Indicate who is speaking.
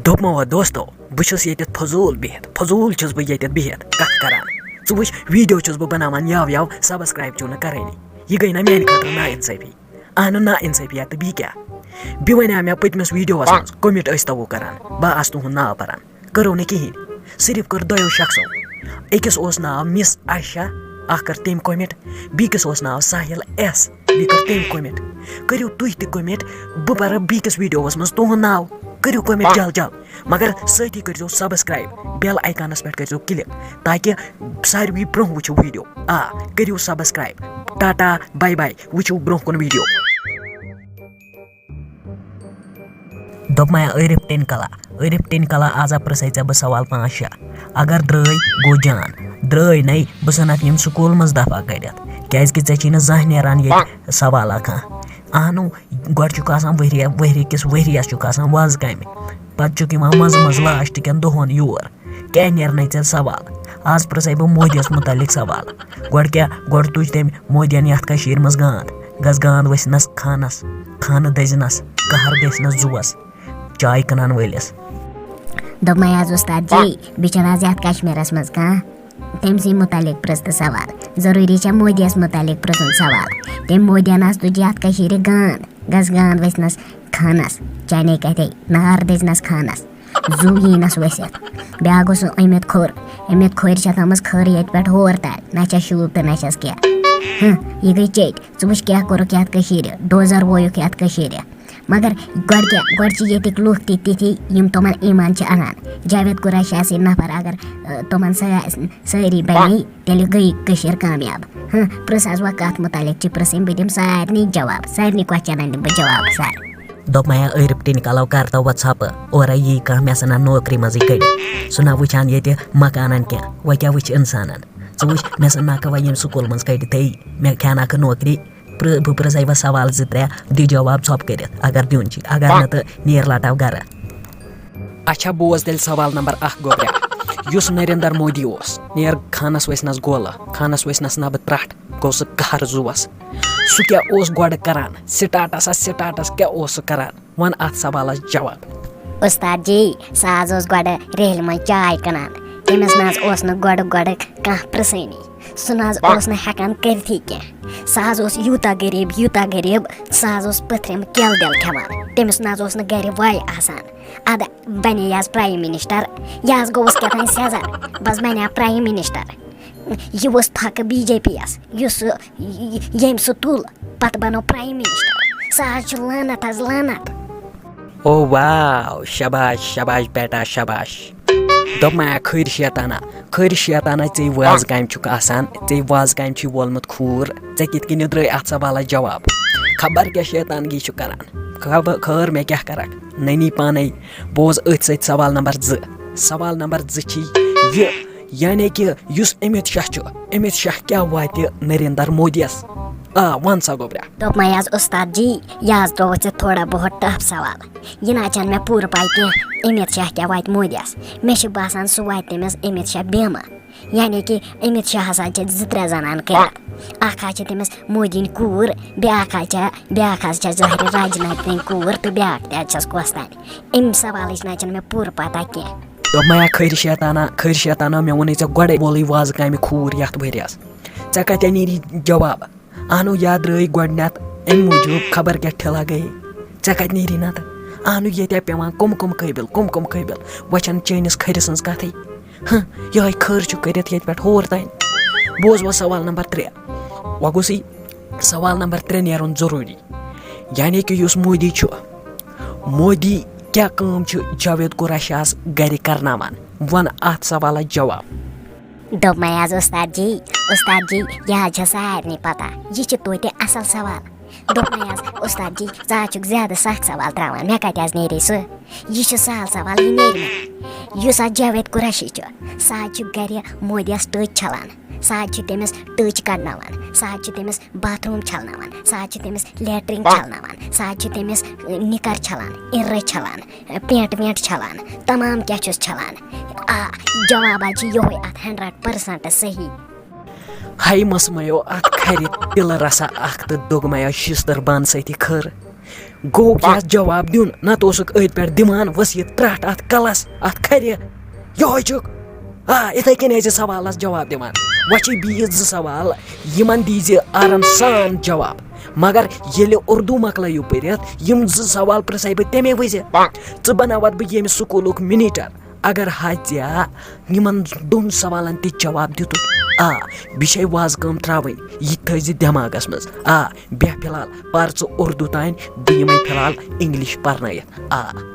Speaker 1: दोपमो दोस्तों बस ये फजूल बिहत फजूल बह ये बिहत कत करान च वुच वीडियो बह बनावान याव याव सब्सक्राइब चो करानी यह गई ना मेन खतर ना इंसाफी अहन ना इंसाफिया तो बी क्या बे वन मे पतमिस वीडियोस मज कमिट तवो करान बह तुहद नाव पान करो न कहें सिर्फ कर दो शख्सों अकिस नाव मिस आयशा कर तम कमिट बीकिस नाव साहिल एस बी कर तम कमिट करो तुह तह कमिट बह पर बीकिस वीडियोस मज तुहद नाव करो कमिट जल जल मगर सती करो सब्सक्राइब बेल आइकनस पे करो क्लिक ताकि सारे ब्रोह वो वीडियो करो सब्सक्राइब टाटा बाय बाय वो ब्रोह कुन वीडियो दोपमाया अरिफ टिन कला आजा प्रसै बह सवाल 5-6 अगर द्रई गो जान द्रई नई बह सनक यम स्कूल मज दफा कड़ित क्या चे ना जह नेरान ये सवाल अहनो गोक वहरी किस वहरियस वज कम पे मज मज लास्ट कन दोहन योर क्या नेरन ऐ सवाल आज प्रसै बह मोदियस मुतलिक सवाल गोड़ तुज तम मोदियन यथ मज गांद गस गांद वसनस खानस खान दजनस कहर गसनस जुवस चाय कनान वलिस
Speaker 2: दोपम आज उस्ताद जी बिचन आज यथ कश्मीरस मज तमसी मुतलिक प्रस्त सवाल जरूरी मोदियस मुतलिक प्रसन सवाल तम मोदियन तुज यथ गांद गस गांद वसनस खानस चाने कहते नार दजनस खानस जू यीनस वसित ब्या अमित खोर थमस खर ये पे होर तल ना शूब तो ना क्या यह गई चेट च वुच क्या कोरुक यथ डोजर वोयुक यथ मगर गोड़ ये लूख तिथि यम तुमन ईमान अनान जावेद कुरैशी नफर अगर तुमन सारी बने तेल गई कामयाब प्रस आज कत मुतलिक प्रसम बह दिम सारे जवाब सारे क्वेश्चन दिम बह जवाब सर
Speaker 1: दोपमाया अरिफ टिन कलो कर तो व्हाट्सअप और यी कह मे सना नौकरी मज कड़ सह ना वुचान ये मकान क्या वह क्या वुच इंसान च वुच मे सना वह यम स्कूल मज कड़ मे क्या ना नौकरी बह प्रसै वह सवाल 2-3 दि जवाब चप कर अगर दिन अगर न तो नीर लटाव गर अच्छा बोज तेल सवाल नंबर 1 गो नरेंद्र मोदी नेर खानस वसनस गोल खानस वसनस नब त्रट गो सह कहर जुवस सह क्या गोड़ करान स्टार्टस क्या करान वन अत सवाल जवाब
Speaker 2: उस्ताद जी सह गोड़ रेल मज चाय कनान तमिस ना गोड़ कह प्रसनी सह हेकान करथी क्या सह यूता गरीब सह पथरम केल दिल खेवान तमिस ना गर वाय आसान अद बने आज प्राइम मिनिस्टर यह गोस क्या सेजर बस बने प्राइम मिनिस्टर यह थक बीजेपी यम सह तुल पत बनो प्राइम मिनिस्टर सह लानत लानत
Speaker 1: ओ वाह शाबाश शाबाश बेटा शाबाश दोपमाया खर शैताना ऐ वाज कम ऐ वाज कम वोलमुत खूर ऐ कित कन द्रई अत सवाल जवाब खबर क्या शैतानगी करान खर मे क्या करक ननी पाने बोज अथ सत सवाल नंबर 2 यानी कि अमित शाह क्या वात नरेंद्र मोदियस वन सा गोब्रा
Speaker 2: दोप मैं आज उस्ताद जी यह त्रो थोड़ा बहुत टफ सवाल यह ना मे पूर पाई कह अमित शाह क्या वात मोदियस मे बासान सह वात तमिस अमित शाह बेमा यानी कि अमित शाह हसा 2-3 जनान कर तमिस मोदी कूर ब्याख जहर राजनाथ कूर तो ब्याख तस कोस्तान अम सवाल ना मे पूर पता कह
Speaker 1: दोप मैं खर शैताना मे वन गोड़े बोल वाज कम खूर यथ वरियस ऐ कत नी जवाब अहनो या द्रई गोडनथ अम मूजूब खबर क्या ठिला गई ऐ कत नी नत अहनो ये पेवान कम कबिल वचन चैनिस खर सज कथ यह खर कर ये होर तान बोज वो सवाल नंबर 3 वह गोस सवाल नंबर 3 नेरुन जरूरी यानी कि मोदी क्या काम जावेद कुरैशी गर करनावान वन अत सवाल जवाब
Speaker 2: दोप मैं आज उस्ताद जी यह सारे पता यह तोते असल सवाल दोप मैं आज उस्ताद जी ज़्यादा ज्यादा सख सवाल त्रावान मे कत नेरे यह सहल सवाल यह नेर मे जावेद कुरैशी सह गर मोदियस टच छलान सह तमिस टच कड़नावान सह तमिस बाथरूम छलनावान सह तमिस लेटरिन छलनावान सह तमिस निकर छलान इर्र छलान पेंट वेंट छलान तमाम क्या छलान जवाब यो 100% सही
Speaker 1: हाई मस मयो अत खर तिल रसा अख तो दोग मयो शिस्तर बान सती खर गो क्या जवाब दिन नत अत पे दिमान वसीत त्रट अत कलस अत खर ये इथे कन सवालस जवाब दिवान वह बीस सवाल यमन दीज आराम सान जवाब मगर ये उर्दू मकलू पढ़ यम सवाल पृसे बह तमे वज बनावत बह ये स्कूल मिनीटर अगर हात्या यमन दोन सवालन त जवाब दित बे वाज कम त्रावन यह थज दिमागस मज बेह फिलहाल पर उर्दू तान बह यम फिलहाल इंग्लिश पर्न